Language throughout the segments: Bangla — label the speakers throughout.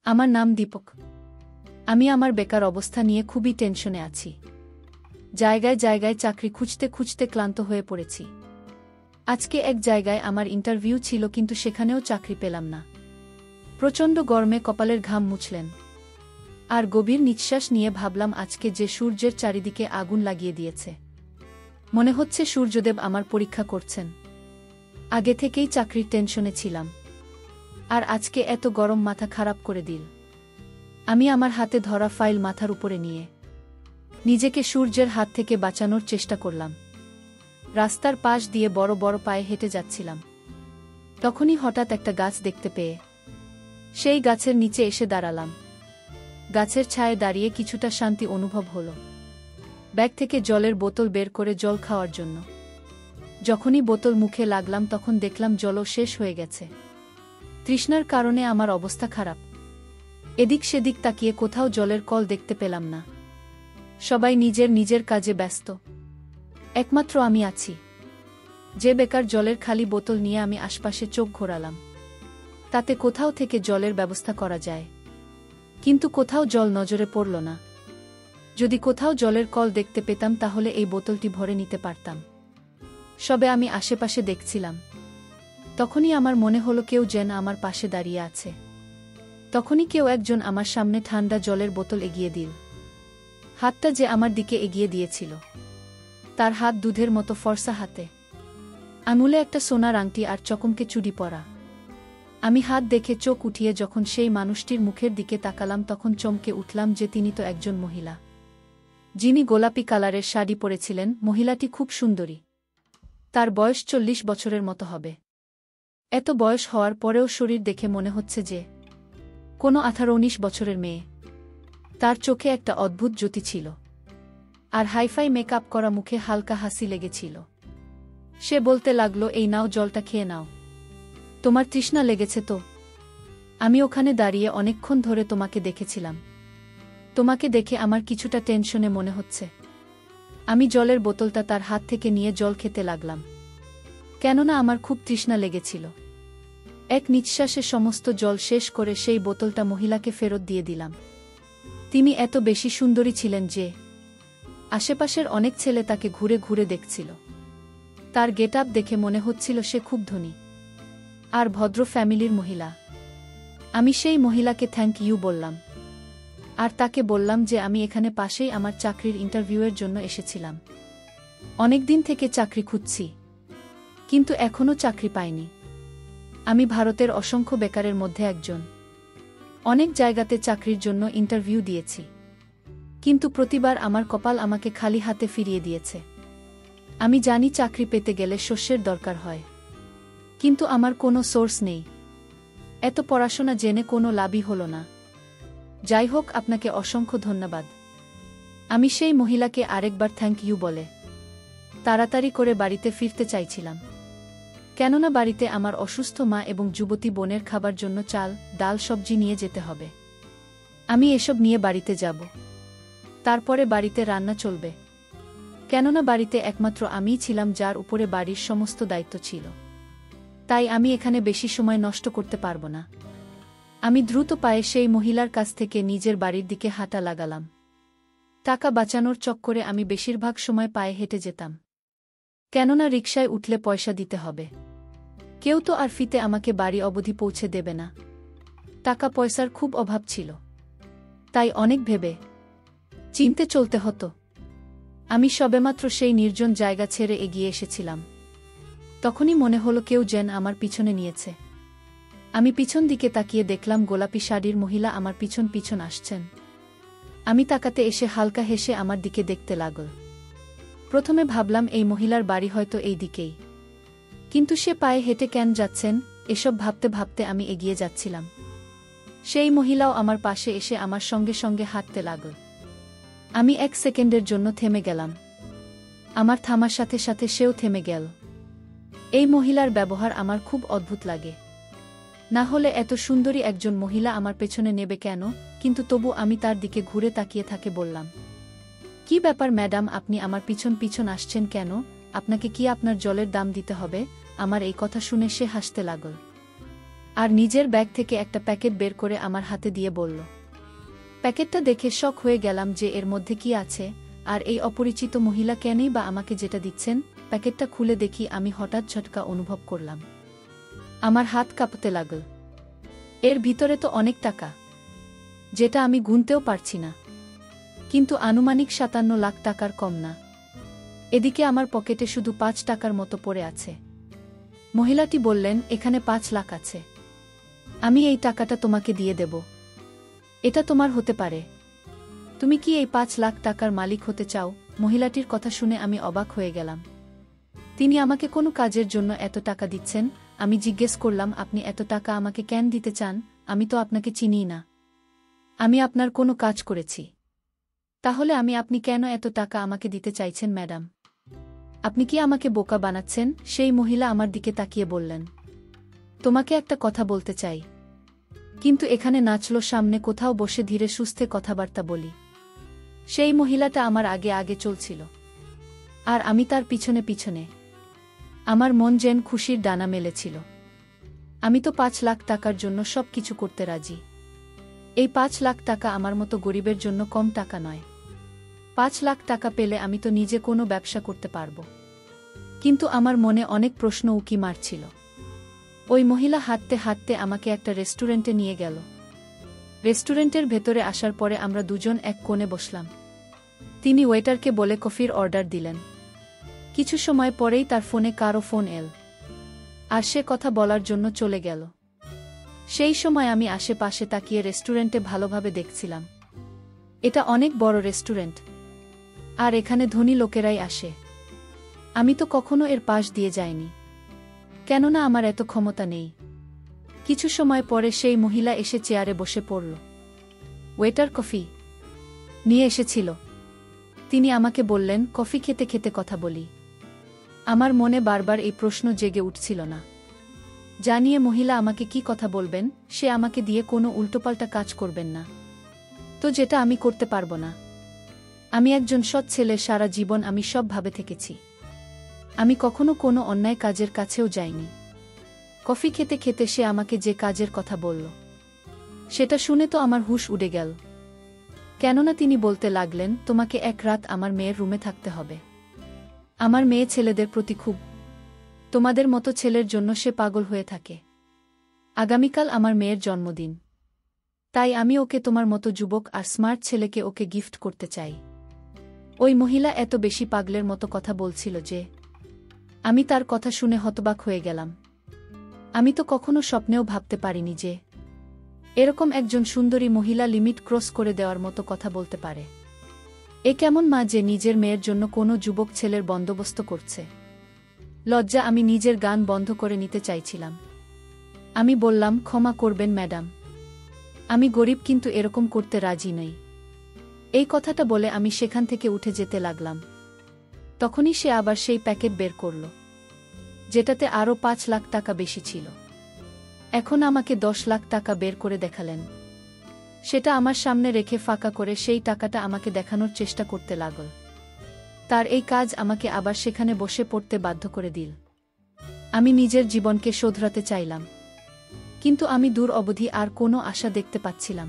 Speaker 1: আমার নাম দীপক। আমি আমার বেকার অবস্থা নিয়ে খুবই টেনশনে আছি। জায়গায় জায়গায় চাকরি খুঁজতে খুঁজতে ক্লান্ত হয়ে পড়েছি। আজকে এক জায়গায় আমার ইন্টারভিউ ছিল, কিন্তু সেখানেও চাকরি পেলাম না। প্রচণ্ড গরমে কপালের ঘাম মুছলেন আর গভীর নিঃশ্বাস নিয়ে ভাবলাম, আজকে যে সূর্যের চারিদিকে আগুন লাগিয়ে দিয়েছে, মনে হচ্ছে সূর্যদেব আমার পরীক্ষা করছেন। আগে থেকেই চাকরির টেনশনে ছিলাম, আর আজকে এত গরম মাথা খারাপ করে দিল। আমি আমার হাতে ধরা ফাইল মাথার উপরে নিয়ে নিজেকে সূর্যের হাত থেকে বাঁচানোর চেষ্টা করলাম। রাস্তার পাশ দিয়ে বড় বড় পায়ে হেঁটে যাচ্ছিলাম। তখনই হঠাৎ একটা গাছ দেখতে পেয়ে সেই গাছের নিচে এসে দাঁড়ালাম। গাছের ছায়ে দাঁড়িয়ে কিছুটা শান্তি অনুভব হলো। ব্যাগ থেকে জলের বোতল বের করে জল খাওয়ার জন্য যখনই বোতল মুখে লাগলাম, তখন দেখলাম জলও শেষ হয়ে গেছে। তৃষ্ণার কারণে আমার অবস্থা খারাপ। এদিক সেদিক তাকিয়ে কোথাও জলের কল দেখতে পেলাম না। সবাই নিজের নিজের কাজে ব্যস্ত, একমাত্র আমি আছি যে বেকার। জলের খালি বোতল নিয়ে আমি আশপাশে চোখ ঘোরালাম, তাতে কোথাও থেকে জলের ব্যবস্থা করা যায়, কিন্তু কোথাও জল নজরে পড়ল না। যদি কোথাও জলের কল দেখতে পেতাম, তাহলে এই বোতলটি ভরে নিতে পারতাম। সবে আমি আশেপাশে দেখছিলাম, তখনই আমার মনে হলো কেউ যেন আমার পাশে দাঁড়িয়ে আছে। তখনই কেউ একজন আমার সামনে ঠান্ডা জলের বোতল এগিয়ে দিল। হাতটা যে আমার দিকে এগিয়ে দিয়েছিল, তার হাত দুধের মতো ফর্সা হাতে, আঙুলে একটা সোনার আংটি আর চকমকে চুড়ি পরা। আমি হাত দেখে চোখ উঠিয়ে যখন সেই মানুষটির মুখের দিকে তাকালাম, তখন চমকে উঠলাম যে তিনি তো একজন মহিলা, যিনি গোলাপি কালারের শাড়ি পরেছিলেন। মহিলাটি খুব সুন্দরী। তার বয়স 40 বছরের মতো হবে। এত বয়স হওয়ার পরেও শরীর দেখে মনে হচ্ছে যে কোনো 18-19 বছরের মেয়ে। তার চোখে একটা অদ্ভুত জ্যোতি ছিল, আর হাইফাই মেকআপ করা মুখে হালকা হাসি লেগেছিল। সে বলতে লাগলো, এই নাও, জলটা খেয়ে নাও। তোমার তৃষ্ণা লেগেছে তো? আমি ওখানে দাঁড়িয়ে অনেকক্ষণ ধরে তোমাকে দেখেছিলাম। তোমাকে দেখে আমার কিছুটা টেনশনে মনে হচ্ছে। আমি জলের বোতলটা তার হাত থেকে নিয়ে জল খেতে লাগলাম, কেননা আমার খুব তৃষ্ণা লেগেছিল। এক নিঃশ্বাসে সমস্ত জল শেষ করে সেই বোতলটা মহিলাকে ফেরত দিয়ে দিলাম। তিনি এত বেশি সুন্দরী ছিলেন যে আশেপাশের অনেক ছেলে তাকে ঘুরে ঘুরে দেখছিল। তার গেটআপ দেখে মনে হচ্ছিল সে খুব ধনী আর ভদ্র ফ্যামিলির মহিলা। আমি সেই মহিলাকে থ্যাংক ইউ বললাম, আর তাকে বললাম যে আমি এখানে পাশেই আমার চাকরির ইন্টারভিউয়ের জন্য এসেছিলাম। অনেকদিন থেকে চাকরি খুঁজছি, কিন্তু এখনও চাকরি পাইনি। আমি ভারতের অসংখ্য বেকারের মধ্যে একজন। অনেক জায়গাতে চাকরির জন্য ইন্টারভিউ দিয়েছি, কিন্তু প্রতিবার আমার কপাল আমাকে খালি হাতে ফিরিয়ে দিয়েছে। আমি জানি চাকরি পেতে গেলে শস্যের দরকার হয়, কিন্তু আমার কোনো সোর্স নেই। এত পড়াশোনা জেনে কোনো লাভই হলো না। যাই হোক, আপনাকে অসংখ্য ধন্যবাদ। আমি সেই মহিলাকে আরেকবার থ্যাংক ইউ বলে তাড়াতাড়ি করে বাড়িতে ফিরতে চাইছিলাম, কেননা বাড়িতে আমার অসুস্থ মা এবং যুবতী বোনের খাবার জন্য চাল, ডাল, সবজি নিয়ে যেতে হবে। আমি এসব নিয়ে বাড়িতে যাব, তারপরে বাড়িতে রান্না চলবে, কেননা বাড়িতে একমাত্র আমিই ছিলাম যার উপরে বাড়ির সমস্ত দায়িত্ব ছিল। তাই আমি এখানে বেশি সময় নষ্ট করতে পারব না। আমি দ্রুত পায়ে সেই মহিলার কাছ থেকে নিজের বাড়ির দিকে হাঁটা লাগালাম। টাকা বাঁচানোর চক্করে আমি বেশিরভাগ সময় পায়ে হেঁটে যেতাম, কেননা রিকশায় উঠলে পয়সা দিতে হবে। কেউ তো আর ফিতে আমাকে বাড়ি অবধি পৌঁছে দেবে না। টাকা পয়সার খুব অভাব ছিল, তাই অনেক ভেবে চিন্তে চলতে হতো। আমি সবেমাত্র সেই নির্জন জায়গা ছেড়ে এগিয়ে এসেছিলাম, তখনই মনে হলো কেউ যেন আমার পিছনে নিয়েছে। আমি পিছন দিকে তাকিয়ে দেখলাম গোলাপি শাড়ির মহিলা আমার পিছন পিছন আসছেন। আমি তাকাতে এসে হালকা হেসে আমার দিকে দেখতে লাগল। প্রথমে ভাবলাম এই মহিলার বাড়ি হয়তো এই দিকেই, কিন্তু সে পায়ে হেঁটে কেন যাচ্ছেন, এসব ভাবতে ভাবতে আমি এগিয়ে যাচ্ছিলাম। সেই মহিলাও আমার পাশে এসে আমার সঙ্গে সঙ্গে হাঁটতে লাগল। আমি 1 সেকেন্ডের জন্য থেমে গেলাম। আমার থামার সাথে সাথে সেও থেমে গেল। এই মহিলার ব্যবহার আমার খুব অদ্ভুত লাগে। না হলে এত সুন্দরী একজন মহিলা আমার পেছনে নেবে কেন? কিন্তু তবু আমি তার দিকে ঘুরে তাকিয়ে থাকে বললাম, কি ব্যাপার ম্যাডাম, আপনি আমার পিছন পিছন আসছেন কেন? আপনাকে কি আপনার জলের দাম দিতে হবে? আমার এই কথা শুনে সে হাসতে লাগল। আর নিজের ব্যাগ থেকে একটা প্যাকেট বের করে আমার হাতে দিয়ে বলল। প্যাকেটটা দেখে শক হয়ে গেলাম যে এর মধ্যে কি আছে, আর এই অপরিচিত মহিলা কেনই বা আমাকে যেটা দিচ্ছেন। প্যাকেটটা খুলে দেখি আমি হঠাৎ ঝটকা অনুভব করলাম। আমার হাত কাঁপতে লাগল। এর ভিতরে তো অনেক টাকা, যেটা আমি গুনতেও পারছি না, কিন্তু আনুমানিক ৫৭ লাখ টাকার কম না। এদিকে আমার পকেটে শুধু ৫ টাকার মতো পড়ে আছে। মহিলাটি বললেন, এখানে ৫ লাখ আছে, আমি এই টাকাটা তোমাকে দিয়ে দেব। এটা তোমার হতে পারে। তুমি কি এই ৫ লাখ টাকার মালিক হতে চাও? মহিলাটির কথা শুনে আমি অবাক হয়ে গেলাম। তিনি আমাকে কোনো কাজের জন্য এত টাকা দিচ্ছেন। আমি জিজ্ঞেস করলাম, আপনি এত টাকা আমাকে কেন দিতে চান? আমি তো আপনাকে চিনিই না। আমি আপনার কোনো কাজ করেছি? তাহলে আপনি কেন এত টাকা আমাকে দিতে চাইছেন ম্যাডাম? আপনি কি আমাকে বোকা বানাচ্ছেন? সেই মহিলা আমার দিকে তাকিয়ে বললেন, তোমাকে একটা কথা বলতে চাই, কিন্তু এখানে নাচলো সামনে কোথাও বসে ধীরে সুস্থে কথাবার্তা বলি। সেই মহিলাটা আমার আগে আগে চলছিল, আর আমি তার পিছনে পিছনে। আমার মন যেন খুশির ডানা মেলেছিল। আমি তো ৫ লাখ টাকার জন্য সব কিছু করতে রাজি। এই ৫ লাখ টাকা আমার মতো গরিবের জন্য কম টাকা নয়। ৫ লাখ টাকা পেলে আমি তো নিজে কোনো ব্যবসা করতে পারব। কিন্তু আমার মনে অনেক প্রশ্ন উকি মারছিল। ওই মহিলা হাঁটতে হাঁটতে আমাকে একটা রেস্টুরেন্টে নিয়ে গেল। রেস্টুরেন্টের ভেতরে আসার পরে আমরা দুজন এক কোণে বসলাম। তিনি ওয়েটারকে বলে কফির অর্ডার দিলেন। কিছু সময় পরেই তার ফোনে কারো ফোন এল, আর সে কথা বলার জন্য চলে গেল। সেই সময় আমি আশেপাশে তাকিয়ে রেস্টুরেন্টে ভালোভাবে দেখছিলাম। এটা অনেক বড় রেস্টুরেন্ট, আর এখানে ধনী লোকেরাই আসে। আমি তো কখনো এর পাশ দিয়ে যাইনি, কেননা আমার এত ক্ষমতা নেই। কিছু সময় পরে সেই মহিলা এসে চেয়ারে বসে পড়ল। ওয়েটার কফি নিয়ে এসেছিল। তিনি আমাকে বললেন, কফি খেতে খেতে কথা বলি। আমার মনে বারবার এই প্রশ্ন জেগে উঠছিল না, জানিয়ে মহিলা আমাকে কি কথা বলবেন। সে আমাকে দিয়ে কোনো উল্টোপাল্টা কাজ করবেন না তো, যেটা আমি করতে পারবো না। আমি একজন সৎ ছেলে, সারা জীবন আমি সব ভাবে থেকেছি। আমি কখনো কোনো অন্যায় কাজের কাছেও যাইনি। কফি খেতে খেতে সে আমাকে যে কাজের কথা বলল, সেটা শুনে তো আমার হুঁশ উড়ে গেল। কেননা তিনি বলতে লাগলেন, তোমাকে এক রাত আমার মেয়ের রুমে থাকতে হবে। আমার মেয়ে ছেলেদের প্রতি খুব, তোমাদের মতো ছেলের জন্য সে পাগল হয়ে থাকে। আগামীকাল আমার মেয়ের জন্মদিন, তাই আমি ওকে তোমার মতো যুবক আর স্মার্ট ছেলেকে ওকে গিফট করতে চাই। ওই মহিলা এত বেশি পাগলের মতো কথা বলছিল যে আমি তার কথা শুনে হতবাক হয়ে গেলাম। আমি তো কখনো স্বপ্নেও ভাবতে পারিনি যে এরকম একজন সুন্দরী মহিলা লিমিট ক্রস করে দেওয়ার মতো কথা বলতে পারে। এ কেমন মা যে নিজের মেয়ের জন্য কোনো যুবক ছেলের বন্দোবস্ত করছে। লজ্জা আমি নিজের গান বন্ধ করে নিতে চাইছিলাম। আমি বললাম, ক্ষমা করবেন ম্যাডাম, আমি গরিব, কিন্তু এরকম করতে রাজি নই। এই কথাটা বলে আমি সেখান থেকে উঠে যেতে লাগলাম। তখনই সে আবার সেই প্যাকেট বের করল, যেটাতে আরও ৫ লাখ টাকা বেশি ছিল। এখন আমাকে ১০ লাখ টাকা বের করে দেখালেন। সেটা আমার সামনে রেখে ফাঁকা করে সেই টাকাটা আমাকে দেখানোর চেষ্টা করতে লাগল। তার এই কাজ আমাকে আবার সেখানে বসে পড়তে বাধ্য করে দিল। আমি নিজের জীবনকে শোধরাতে চাইলাম, কিন্তু আমি দূর অবধি আর কোনো আশা দেখতে পাচ্ছিলাম।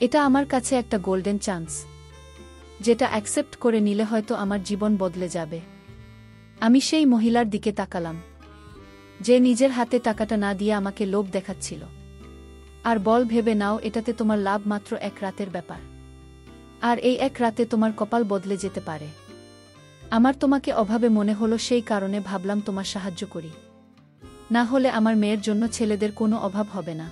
Speaker 1: এটা আমার কাছে একটা গোল্ডেন চান্স, যেটা অ্যাকসেপ্ট করে নিলে হয়তো আমার জীবন বদলে যাবে। আমি সেই মহিলার দিকে তাকালাম, যে নিজের হাতে টাকাটা না দিয়ে আমাকে লোভ দেখাচ্ছিল, আর বল, ভেবে নাও এটাতে তোমার লাভ মাত্র এক রাতের ব্যাপার, আর এই এক রাতে তোমার কপাল বদলে যেতে পারে। আমার তোমাকে অভাবে মনে হলো, সেই কারণে ভাবলাম তোমার সাহায্য করি। না হলে আমার মেয়ের জন্য ছেলেদের কোনো অভাব হবে না।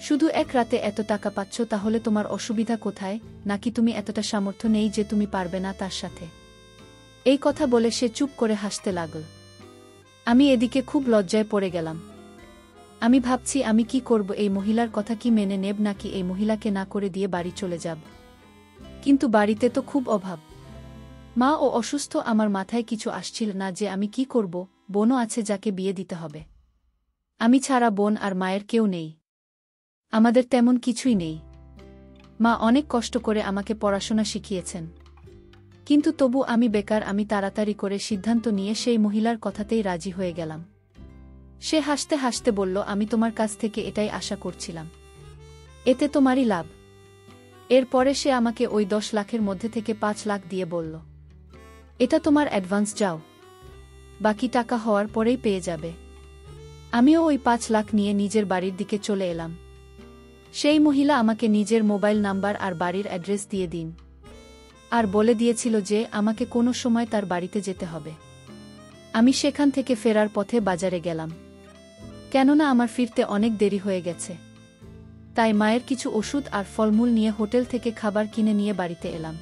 Speaker 1: শুধু এক রাতে এত টাকা পাচ্ছ, তাহলে তোমার অসুবিধা কোথায়? নাকি তুমি এতটা সামর্থ্য নেই যে তুমি পারবে না তার সাথে? এই কথা বলে সে চুপ করে হাসতে লাগল। আমি এদিকে খুব লজ্জায় পড়ে গেলাম। আমি ভাবছি আমি কি করব, এই মহিলার কথা কি মেনে নেব, নাকি এই মহিলাকে না করে দিয়ে বাড়ি চলে যাব। কিন্তু বাড়িতে তো খুব অভাব, মা ও অসুস্থ, আমার মাথায় কিছু আসছিল না যে আমি কি করব। বোনও আছে যাকে বিয়ে দিতে হবে। আমি ছাড়া বোন আর মায়ের কেউ নেই। আমাদের তেমন কিছুই নেই। মা অনেক কষ্ট করে আমাকে পড়াশোনা শিখিয়েছেন, কিন্তু তবু আমি বেকার। আমি তাড়াতাড়ি করে সিদ্ধান্ত নিয়ে সেই মহিলার কথাতেই রাজি হয়ে গেলাম। সে হাসতে হাসতে বলল, আমি তোমার কাছ থেকে এটাই আশা করছিলাম। এতে তোমারই লাভ। এরপরে সে আমাকে ওই 10 লাখের মধ্যে থেকে 5 লাখ দিয়ে বলল, এটা তোমার অ্যাডভান্স, যাও, বাকি টাকা হওয়ার পরেই পেয়ে যাবে। আমিও ওই 5 লাখ নিয়ে নিজের বাড়ির দিকে চলে এলাম। সেই মহিলা আমাকে নিজের মোবাইল নাম্বার আর বাড়ির অ্যাড্রেস দিয়ে দিন, আর বলে দিয়েছিল যে আমাকে কোনো সময় তার বাড়িতে যেতে হবে। আমি সেখান থেকে ফেরার পথে বাজারে গেলাম, কেননা আমার ফিরতে অনেক দেরি হয়ে গেছে। তাই মায়ের কিছু ওষুধ আর ফলমূল নিয়ে হোটেল থেকে খাবার কিনে নিয়ে বাড়িতে এলাম।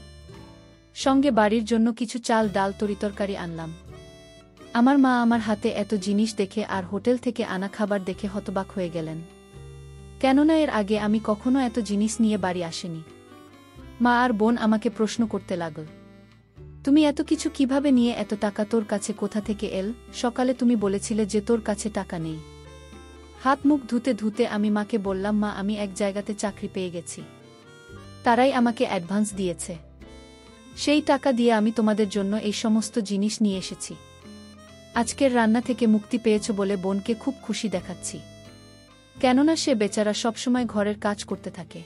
Speaker 1: সঙ্গে বাড়ির জন্য কিছু চাল, ডাল, তরিতরকারি আনলাম। আমার মা আমার হাতে এত জিনিস দেখে আর হোটেল থেকে আনা খাবার দেখে হতবাক হয়ে গেলেন, কেননা এর আগে আমি কখনো এত জিনিস নিয়ে বাড়ি আসিনি। মা আর বোন আমাকে প্রশ্ন করতে লাগল, তুমি এত কিছু কিভাবে নিয়ে, এত টাকা তোর কাছে কোথা থেকে এল? সকালে তুমি বলেছিলে যে তোর কাছে টাকা নেই। হাত মুখ ধুতে ধুতে আমি মাকে বললাম, মা, আমি এক জায়গাতে চাকরি পেয়ে গেছি, তারাই আমাকে অ্যাডভান্স দিয়েছে। সেই টাকা দিয়ে আমি তোমাদের জন্য এই সমস্ত জিনিস নিয়ে এসেছি। আজকের রান্না থেকে মুক্তি পেয়েছ বলে বোনকে খুব খুশি দেখাচ্ছি, কেননা সে বেচারা সবসময় ঘরের কাজ করতে থাকে।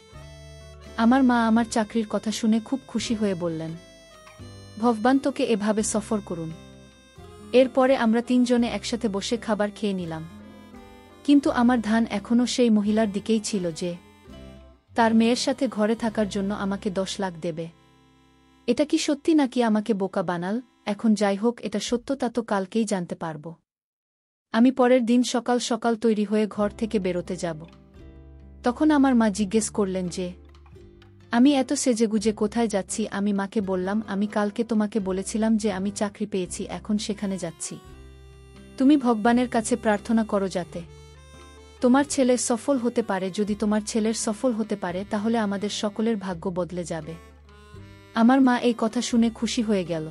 Speaker 1: আমার মা আমার চাকরির কথা শুনে খুব খুশি হয়ে বললেন, ভগবান তোকে এভাবে সফর করুন। এরপরে আমরা 3 জনে একসাথে বসে খাবার খেয়ে নিলাম। কিন্তু আমার ধ্যান এখনও সেই মহিলার দিকেই ছিল যে তার মেয়ের সাথে ঘরে থাকার জন্য আমাকে 10 লাখ দেবে। এটা কি সত্যি নাকি আমাকে বোকা বানাল? এখন যাই হোক, এটা সত্যতা তো কালকেই জানতে পারব। আমি পরের দিন সকাল সকাল তৈরি হয়ে ঘর থেকে বেরোতে যাব। তখন আমার মা জিজ্ঞেস করলেন যে আমি এত সেজেগুজে কোথায় যাচ্ছি। আমি মাকে বললাম, আমি কালকে তোমাকে বলেছিলাম যে আমি চাকরি পেয়েছি, এখন সেখানে যাচ্ছি। তুমি ভগবানের কাছে প্রার্থনা করো যাতে তোমার ছেলে সফল হতে পারে। যদি তোমার ছেলের সফল হতে পারে তাহলে আমাদের সকলের ভাগ্য বদলে যাবে। আমার মা এই কথা শুনে খুশি হয়ে গেল।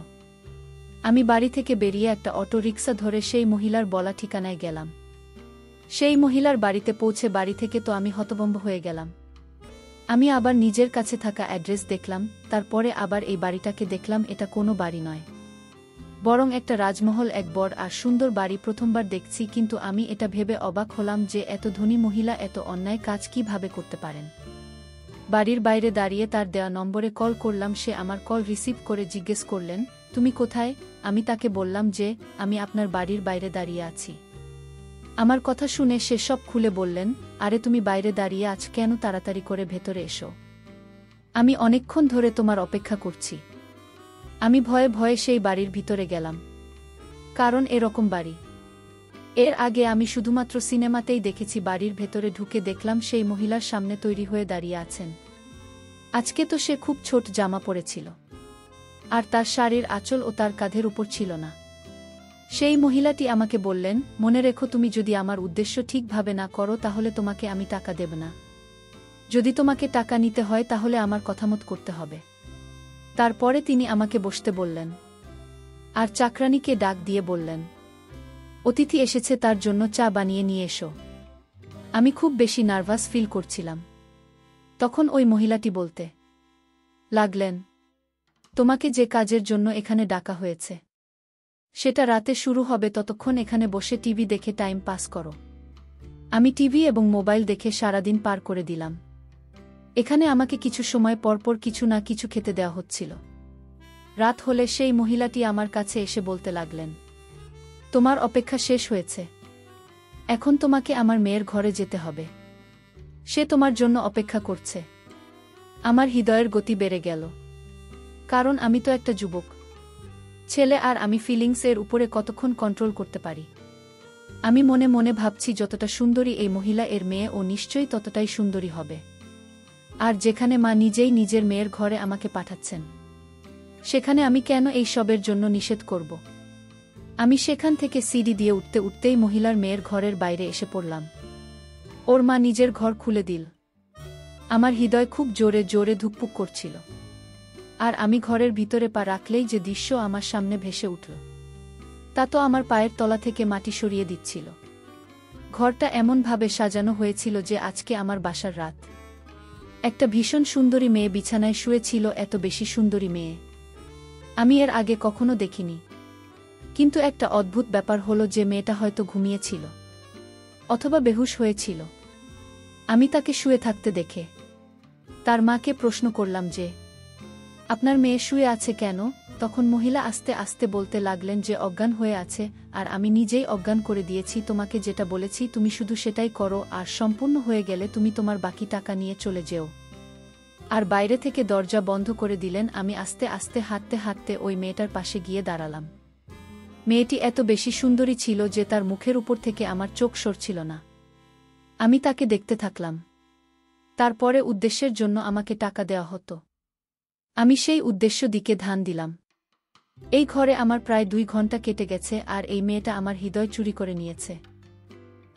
Speaker 1: আমি বাড়ি থেকে বেরিয়ে একটা অটো রিক্সা ধরে সেই মহিলার বলা ঠিকানায় গেলাম। সেই মহিলার বাড়িতে পৌঁছে বাড়ি থেকে তো আমি হতভম্ব হয়ে গেলাম। আমি আবার নিজের কাছে থাকা অ্যাড্রেস দেখলাম, তারপরে আবার এই বাড়িটাকে দেখলাম। এটা কোনো বাড়ি নয়, বরং একটা রাজমহল, এক বড় আর সুন্দর বাড়ি। প্রথমবার দেখছি, কিন্তু আমি এটা ভেবে অবাক হলাম যে এত ধনী মহিলা এত অন্যায় কাজ কিভাবে করতে পারেন। বাড়ির বাইরে দাঁড়িয়ে তার দেওয়া নম্বরে কল করলাম। সে আমার কল রিসিভ করে জিজ্ঞেস করলেন, তুমি কোথায়? আমি তাকে বললাম যে আমি আপনার বাড়ির বাইরে দাঁড়িয়ে আছি। আমার কথা শুনে সে সব খুলে বললেন, আরে তুমি বাইরে দাঁড়িয়ে আছ কেন? তাড়াতাড়ি করে ভেতরে এসো, আমি অনেকক্ষণ ধরে তোমার অপেক্ষা করছি। আমি ভয়ে ভয়ে সেই বাড়ির ভিতরে গেলাম, কারণ এরকম বাড়ি এর আগে আমি শুধুমাত্র সিনেমাতেই দেখেছি। বাড়ির ভেতরে ঢুকে দেখলাম সেই মহিলার সামনে তৈরি হয়ে দাঁড়িয়ে আছেন। আজকে তো সে খুব ছোট জামা পরেছিল, আর তার শাড়ির আঁচল ও তার কাঁধের উপর ছিল না। সেই মহিলাটি আমাকে বললেন, মনে রেখো, তুমি যদি আমার উদ্দেশ্য ঠিকভাবে না করো তাহলে তোমাকে আমি টাকা দেব না। যদি তোমাকে টাকা নিতে হয় তাহলে আমার কথামত করতে হবে। তারপরে তিনি আমাকে বসতে বললেন, আর চাকরানীকে ডাক দিয়ে বললেন, অতিথি এসেছে, তার জন্য চা বানিয়ে নিয়ে এসো। আমি খুব বেশি নার্ভাস ফিল করছিলাম। তখন ওই মহিলাটি বলতে লাগলেন, তোমাকে যে কাজের জন্য এখানে ডাকা হয়েছে সেটা রাতে শুরু হবে, ততক্ষণ এখানে বসে টিভি দেখে টাইম পাস করো। আমি টিভি এবং মোবাইল দেখে সারাদিন পার করে দিলাম। এখানে আমাকে কিছু সময় পরপর কিছু না কিছু খেতে দেওয়া হচ্ছিল। রাত হলে সেই মহিলাটি আমার কাছে এসে বলতে লাগলেন, তোমার অপেক্ষা শেষ হয়েছে, এখন তোমাকে আমার মেয়ের ঘরে যেতে হবে। সে তোমার জন্য অপেক্ষা করছে। আমার হৃদয়ের গতি বেড়ে গেল, কারণ আমি তো একটা যুবক ছেলে, আর আমি ফিলিংস এর উপরে কতক্ষণ কন্ট্রোল করতে পারি। আমি মনে মনে ভাবছি, যতটা সুন্দরী এই মহিলা, এর মেয়ে ও নিশ্চয়ই ততটাই সুন্দরী হবে। আর যেখানে মা নিজেই নিজের মেয়ের ঘরে আমাকে পাঠাচ্ছেন, সেখানে আমি কেন এই সবের জন্য নিষেধ করব? আমি সেখান থেকে সিঁড়ি দিয়ে উঠতে উঠতেই মহিলার মেয়ের ঘরের বাইরে এসে পড়লাম। ওর মা নিজের ঘর খুলে দিল। আমার হৃদয় খুব জোরে জোরে ধুকপুক করছিল, আর আমি ঘরের ভিতরে পা রাখলেই যে দৃশ্য আমার সামনে ভেসে উঠল তা তো আমার পায়ের তলা থেকে মাটি সরিয়ে দিচ্ছিল। ঘরটা এমনভাবে সাজানো হয়েছিল যে আজকে আমার বাসার রাত। একটা ভীষণ সুন্দরী মেয়ে বিছানায় শুয়েছিল। এত বেশি সুন্দরী মেয়ে আমি এর আগে কখনো দেখিনি। কিন্তু একটা অদ্ভুত ব্যাপার হলো যে মেয়েটা হয়তো ঘুমিয়েছিল। অথবা বেহুশ হয়েছিল। আমি তাকে শুয়ে থাকতে দেখে তার মাকে প্রশ্ন করলাম যে, আপনার মেয়ে শুয়ে আছে কেন? তখন মহিলা আস্তে আস্তে বলতে লাগলেন যে অজ্ঞান হয়ে আছে, আর আমি নিজেই অজ্ঞান করে দিয়েছি। তোমাকে যেটা বলেছি তুমি শুধু সেটাই করো, আর সম্পূর্ণ হয়ে গেলে তুমি তোমার বাকি টাকা নিয়ে চলে যেও। আর বাইরে থেকে দরজা বন্ধ করে দিলেন। আমি আস্তে আস্তে হাঁটতে হাঁটতে ওই মেয়েটার পাশে গিয়ে দাঁড়ালাম। মেয়েটি এত বেশি সুন্দরী ছিল যে তার মুখের উপর থেকে আমার চোখ সরছিল না। আমি তাকে দেখতে থাকলাম। তারপরে উদ্দেশ্যের জন্য আমাকে টাকা দেওয়া হতো। আমি সেই উদ্দেশ্য দিকে ধ্যান দিলাম। এই ঘরে আমার প্রায় 2 ঘন্টা কেটে গেছে, আর এই মেয়েটা আমার হৃদয় চুরি করে নিয়েছে।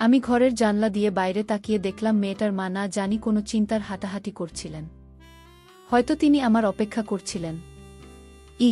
Speaker 1: আমি ঘরের জানলা দিয়ে বাইরে তাকিয়ে দেখলাম মেয়েটার মা না জানি কোনো চিন্তার হাঁটাহাঁটি করছিলেন। হয়তো তিনি আমার অপেক্ষা করছিলেন। ই